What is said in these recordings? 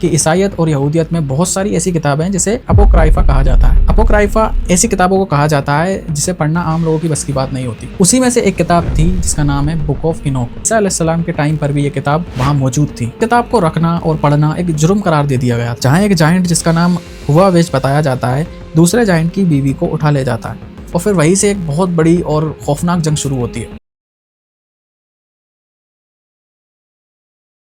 کہ عیسائیت اور یہودیت میں بہت ساری ایسی کتابیں ہیں جسے اپوکرائفا کہا جاتا ہے۔ اپوکرائفا ایسی کتابوں کو کہا جاتا ہے جسے پڑھنا عام لوگوں کی بس کی بات نہیں ہوتی۔ اسی میں سے ایک کتاب تھی جس کا نام ہے بک آف اینوک۔ عیسیٰ علیہ السلام کے ٹائم پر بھی یہ کتاب وہاں موجود تھی۔ کتاب کو رکھنا اور پڑھنا ایک جرم قرار دے دیا گیا، جہاں ایک جائنٹ جس کا نام ہوا ویج بتایا جاتا ہے دوسرے جائنٹ کی بیوی کو اٹھا لے جاتا ہے، اور پھر وہیں سے ایک بہت بڑی اور خوفناک جنگ شروع ہوتی ہے۔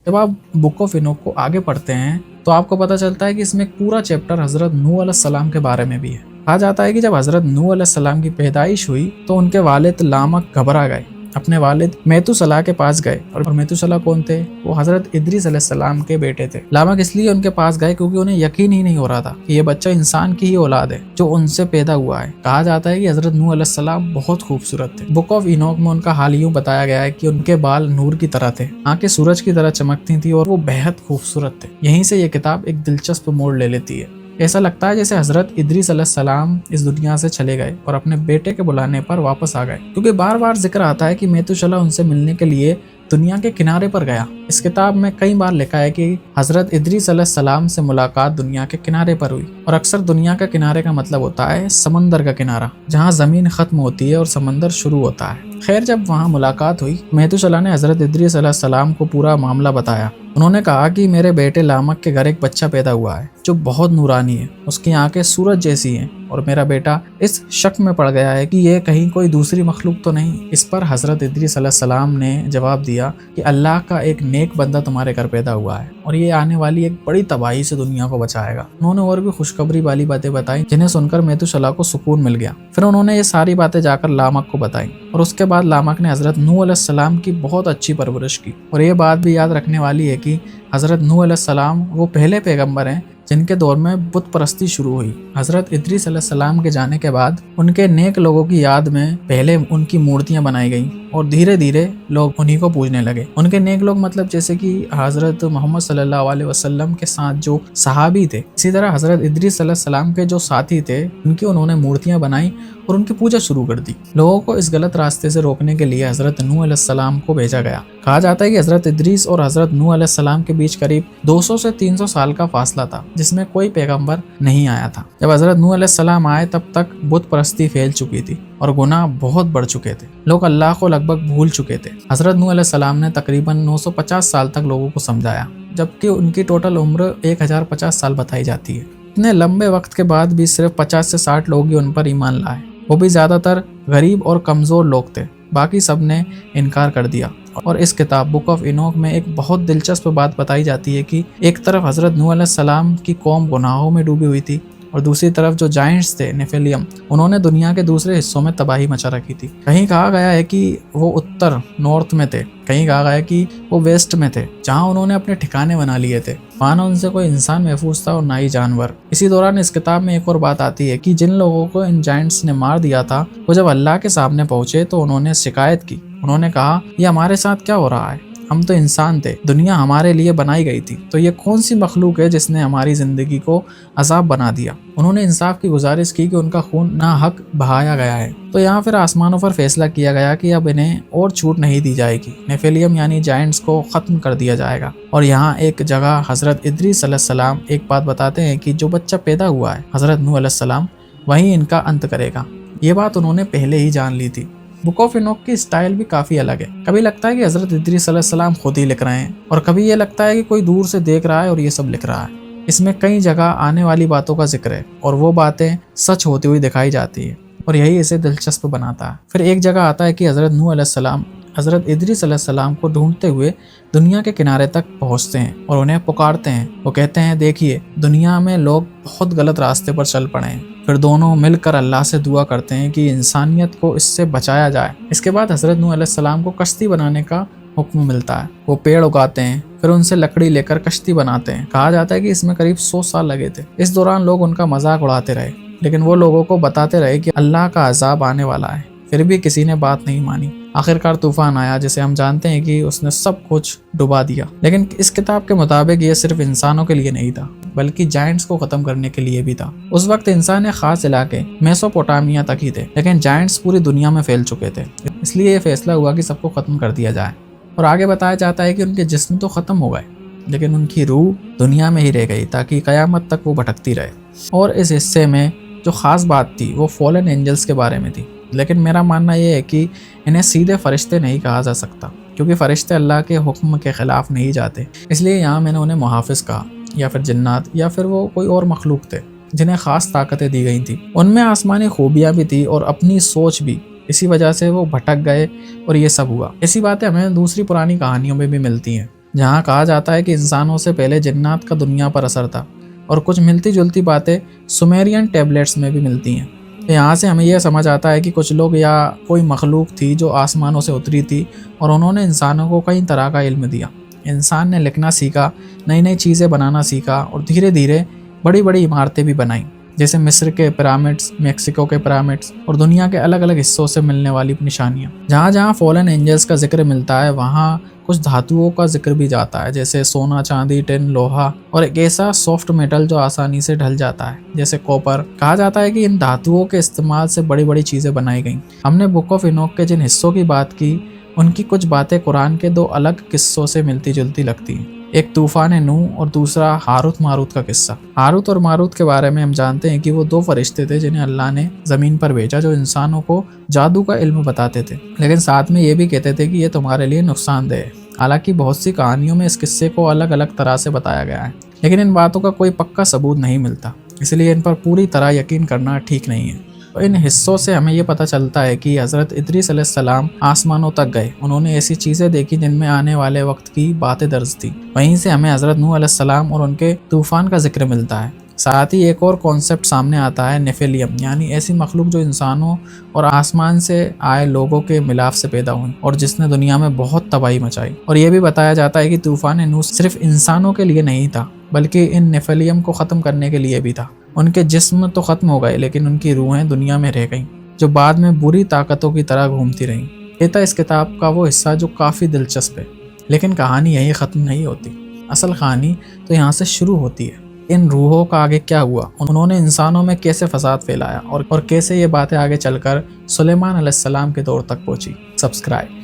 جب آپ بک آف اینوک کو آگے پڑھتے ہیں تو آپ کو پتہ چلتا ہے کہ اس میں ایک پورا چیپٹر حضرت نوح علیہ السلام کے بارے میں بھی ہے۔ کہا جاتا ہے کہ جب حضرت نوح علیہ السلام کی پیدائش ہوئی تو ان کے والد لامک گھبرا گئے، اپنے والد میتوسلا کے پاس گئے، اور میتوسلا کون تھے؟ وہ حضرت ادریس علیہ السلام کے بیٹے تھے۔ لامک اس لیے ان کے پاس گئے کیونکہ انہیں یقین ہی نہیں ہو رہا تھا کہ یہ بچہ انسان کی ہی اولاد ہے جو ان سے پیدا ہوا ہے۔ کہا جاتا ہے کہ حضرت نوح علیہ السلام بہت خوبصورت تھے۔ بک آف اینوک میں ان کا حال یوں بتایا گیا ہے کہ ان کے بال نور کی طرح تھے، آنکھیں سورج کی طرح چمکتی تھیں، اور وہ بہت خوبصورت تھے۔ یہیں سے یہ کتاب ایک دلچسپ موڑ لے لیتی ہے۔ ایسا لگتا ہے جیسے حضرت ادریس علیہ السلام اس دنیا سے چلے گئے اور اپنے بیٹے کے بلانے پر واپس آ گئے، کیونکہ بار بار ذکر آتا ہے کہ میتوسلا ان سے ملنے کے لیے دنیا کے کنارے پر گیا۔ اس کتاب میں کئی بار لکھا ہے کہ حضرت ادریس علیہ السلام سے ملاقات دنیا کے کنارے پر ہوئی، اور اکثر دنیا کا کنارے کا مطلب ہوتا ہے سمندر کا کنارہ، جہاں زمین ختم ہوتی ہے اور سمندر شروع ہوتا ہے۔ خیر، جب وہاں ملاقات ہوئی، میتوسلا نے حضرت ادریس علیہ السلام کو پورا معاملہ بتایا۔ انہوں نے کہا کہ میرے بیٹے لامک کے گھر ایک بچہ پیدا ہوا ہے جو بہت نورانی ہے، اس کی آنکھیں سورج جیسی ہیں، اور میرا بیٹا اس شک میں پڑ گیا ہے کہ یہ کہیں کوئی دوسری مخلوق تو نہیں۔ اس پر حضرت ادریس علیہ السلام نے جواب دیا کہ اللہ کا ایک نیک بندہ تمہارے گھر پیدا ہوا ہے، اور یہ آنے والی ایک بڑی تباہی سے دنیا کو بچائے گا۔ انہوں نے اور بھی خوشخبری والی باتیں بتائیں جنہیں سن کر میتوسلا کو سکون مل گیا۔ پھر انہوں نے یہ ساری باتیں جا کر لامک کو بتائیں، اور اس کے بعد لامک نے حضرت نوح علیہ السلام کی بہت اچھی پرورش کی۔ اور یہ بات بھی یاد رکھنے والی ہے کہ حضرت نوح علیہ السلام وہ پہلے پیغمبر ہیں جن کے دور میں بت پرستی شروع ہوئی۔ حضرت ادریس علیہ السلام کے جانے کے بعد ان کے نیک لوگوں کی یاد میں پہلے ان کی مورتیاں بنائی گئیں، اور دھیرے دھیرے لوگ انہی کو پوجنے لگے۔ ان کے نیک لوگ مطلب جیسے کہ حضرت محمد صلی اللہ علیہ وسلم کے ساتھ جو صحابی تھے، اسی طرح حضرت ادریس علیہ السلام کے جو ساتھی تھے ان کی انہوں نے مورتیاں بنائیں اور ان کی پوجا شروع کر دی۔ لوگوں کو اس غلط راستے سے روکنے کے لیے حضرت نوح علیہ السلام کو بھیجا گیا۔ کہا جاتا ہے کہ حضرت ادریس اور حضرت نوح علیہ السلام کے بیچ قریب 200 سے 300 سال کا فاصلہ تھا، جس میں کوئی پیغمبر نہیں آیا تھا۔ جب حضرت نوح علیہ السلام آئے تب تک بت پرستی پھیل چکی تھی اور گناہ بہت بڑھ چکے تھے، لوگ اللہ کو لگ بھگ بھول چکے تھے۔ حضرت نوح علیہ السلام نے تقریباً 950 سال تک لوگوں کو سمجھایا، جبکہ ان کی ٹوٹل عمر 1050 سال بتائی جاتی ہے۔ اتنے لمبے وقت کے بعد بھی صرف 50 سے 60 لوگ ہی ان پر ایمان لائے، وہ بھی زیادہ تر غریب اور کمزور لوگ تھے، باقی سب نے انکار کر دیا۔ اور اس کتاب بک آف اینوک میں ایک بہت دلچسپ بات بتائی جاتی ہے کہ ایک طرف حضرت نوح علیہ السلام کی قوم گناہوں میں ڈوبی ہوئی تھی، اور دوسری طرف جو جائنٹس تھے نیفیلیم، انہوں نے دنیا کے دوسرے حصوں میں تباہی مچا رکھی تھی۔ کہیں کہا گیا ہے کہ وہ اتر نارتھ میں تھے، کہیں کہا گیا ہے کہ وہ ویسٹ میں تھے، جہاں انہوں نے اپنے ٹھکانے بنا لیے تھے۔ وہاں نہ ان سے کوئی انسان محفوظ تھا اور نہ ہی جانور۔ اسی دوران اس کتاب میں ایک اور بات آتی ہے کہ جن لوگوں کو ان جائنٹس نے مار دیا تھا وہ جب اللہ کے سامنے پہنچے تو انہوں نے شکایت کی۔ انہوں نے کہا، یہ ہمارے ساتھ کیا ہو رہا ہے؟ ہم تو انسان تھے، دنیا ہمارے لیے بنائی گئی تھی، تو یہ کون سی مخلوق ہے جس نے ہماری زندگی کو عذاب بنا دیا؟ انہوں نے انصاف کی گزارش کی کہ ان کا خون ناحق بہایا گیا ہے۔ تو یہاں پھر آسمانوں پر فیصلہ کیا گیا کہ اب انہیں اور چھوٹ نہیں دی جائے گی، نیفیلیم یعنی جائنٹس کو ختم کر دیا جائے گا۔ اور یہاں ایک جگہ حضرت ادریس علیہ السلام ایک بات بتاتے ہیں کہ جو بچہ پیدا ہوا ہے حضرت نوح علیہ السلام، وہیں ان کا انت کرے گا۔ یہ بات انہوں نے پہلے ہی جان لی تھی۔ بک آف اینوک کی سٹائل بھی کافی الگ ہے۔ کبھی لگتا ہے کہ حضرت ادریس علیہ السلام خود ہی لکھ رہے ہیں، اور کبھی یہ لگتا ہے کہ کوئی دور سے دیکھ رہا ہے اور یہ سب لکھ رہا ہے۔ اس میں کئی جگہ آنے والی باتوں کا ذکر ہے، اور وہ باتیں سچ ہوتی ہوئی دکھائی جاتی ہیں، اور یہی اسے دلچسپ بناتا ہے۔ پھر ایک جگہ آتا ہے کہ حضرت نوح علیہ السلام حضرت ادریس علیہ السلام کو ڈھونڈتے ہوئے دنیا کے کنارے تک پہنچتے ہیں اور انہیں پکارتے ہیں۔ وہ کہتے ہیں، دیکھیے دنیا میں لوگ بہت غلط راستے پر چل پڑے ہیں۔ پھر دونوں مل کر اللہ سے دعا کرتے ہیں کہ انسانیت کو اس سے بچایا جائے۔ اس کے بعد حضرت نوح علیہ السلام کو کشتی بنانے کا حکم ملتا ہے۔ وہ پیڑ اگاتے ہیں، پھر ان سے لکڑی لے کر کشتی بناتے ہیں۔ کہا جاتا ہے کہ اس میں قریب 100 سال لگے تھے۔ اس دوران لوگ ان کا مذاق اڑاتے رہے، لیکن وہ لوگوں کو بتاتے رہے کہ اللہ کا عذاب آنے والا ہے۔ پھر بھی کسی نے بات نہیں مانی۔ آخرکار طوفان آیا، جسے ہم جانتے ہیں کہ اس نے سب کچھ ڈبا دیا۔ لیکن اس کتاب کے مطابق یہ صرف انسانوں کے لیے نہیں تھا، بلکہ جائنٹس کو ختم کرنے کے لیے بھی تھا۔ اس وقت انسان ایک خاص علاقے میسوپوٹامیا تک ہی تھے، لیکن جائنٹس پوری دنیا میں پھیل چکے تھے، اس لیے یہ فیصلہ ہوا کہ سب کو ختم کر دیا جائے۔ اور آگے بتایا جاتا ہے کہ ان کے جسم تو ختم ہو گئے، لیکن ان کی روح دنیا میں ہی رہ گئی تاکہ قیامت تک وہ بھٹکتی رہے۔ اور اس حصے میں جو خاص بات تھی وہ فالن اینجلز کے بارے میں تھی، لیکن میرا ماننا یہ ہے کہ انہیں سیدھے فرشتے نہیں کہا جا سکتا، کیونکہ فرشتے اللہ کے حکم کے خلاف نہیں جاتے، اس لیے یہاں میں نے انہیں محافظ کہا، یا پھر جنات، یا پھر وہ کوئی اور مخلوق تھے جنہیں خاص طاقتیں دی گئی تھیں۔ ان میں آسمانی خوبیاں بھی تھی اور اپنی سوچ بھی، اسی وجہ سے وہ بھٹک گئے اور یہ سب ہوا۔ اسی باتیں ہمیں دوسری پرانی کہانیوں میں بھی ملتی ہیں، جہاں کہا جاتا ہے کہ انسانوں سے پہلے جنات کا دنیا پر اثر تھا، اور کچھ ملتی جلتی باتیں سومیرین ٹیبلیٹس میں بھی ملتی ہیں۔ یہاں سے ہمیں یہ سمجھ آتا ہے کہ کچھ لوگ یا کوئی مخلوق تھی جو آسمانوں سے اتری تھی اور انہوں نے انسانوں کو کئی طرح کا علم دیا۔ انسان نے لکھنا سیکھا، نئی نئی چیزیں بنانا سیکھا، اور دھیرے دھیرے بڑی بڑی عمارتیں بھی بنائیں، جیسے مصر کے پیرامڈز، میکسیکو کے پیرامڈز، اور دنیا کے الگ الگ حصوں سے ملنے والی نشانیاں۔ جہاں جہاں فالن اینجلز کا ذکر ملتا ہے وہاں کچھ دھاتوؤں کا ذکر بھی جاتا ہے، جیسے سونا، چاندی، ٹن، لوہا، اور ایک ایسا سافٹ میٹل جو آسانی سے ڈھل جاتا ہے جیسے کوپر۔ کہا جاتا ہے کہ ان دھاتوؤں کے استعمال سے بڑی بڑی چیزیں بنائی گئیں۔ ہم نے بک آف اینوک کے جن حصوں کی بات کی ان کی کچھ باتیں قرآن کے دو الگ قصوں سے ملتی جلتی لگتی ہیں، ایک طوفان نوح اور دوسرا ہاروت ماروت کا قصہ۔ ہاروت اور ماروت کے بارے میں ہم جانتے ہیں کہ وہ دو فرشتے تھے جنہیں اللہ نے زمین پر بھیجا، جو انسانوں کو جادو کا علم بتاتے تھے، لیکن ساتھ میں یہ بھی کہتے تھے کہ یہ تمہارے لیے نقصان دہ ہے۔ حالانکہ بہت سی کہانیوں میں اس قصے کو الگ الگ طرح سے بتایا گیا ہے، لیکن ان باتوں کا کوئی پکا ثبوت نہیں ملتا، اس لیے ان پر پوری طرح یقین کرنا ٹھیک نہیں ہے۔ ان حصوں سے ہمیں یہ پتہ چلتا ہے کہ حضرت ادریس علیہ السلام آسمانوں تک گئے، انہوں نے ایسی چیزیں دیکھی جن میں آنے والے وقت کی باتیں درج تھیں۔ وہیں سے ہمیں حضرت نوح علیہ السلام اور ان کے طوفان کا ذکر ملتا ہے۔ ساتھ ہی ایک اور کانسیپٹ سامنے آتا ہے، نیفیلیم، یعنی ایسی مخلوق جو انسانوں اور آسمان سے آئے لوگوں کے ملاپ سے پیدا ہوئی اور جس نے دنیا میں بہت تباہی مچائی۔ اور یہ بھی بتایا جاتا ہے کہ طوفان نوح صرف انسانوں کے لیے نہیں تھا بلکہ ان نیفیلیم کو ختم کرنے کے لیے بھی تھا۔ ان کے جسم تو ختم ہو گئے لیکن ان کی روحیں دنیا میں رہ گئیں، جو بعد میں بری طاقتوں کی طرح گھومتی رہیں۔ یہ تھا اس کتاب کا وہ حصہ جو کافی دلچسپ ہے، لیکن کہانی یہی ختم نہیں ہوتی۔ اصل کہانی تو یہاں سے شروع ہوتی ہے۔ ان روحوں کا آگے کیا ہوا، انہوں نے انسانوں میں کیسے فساد پھیلایا، اور کیسے یہ باتیں آگے چل کر سلیمان علیہ السلام کے دور تک پہنچی۔ سبسکرائب۔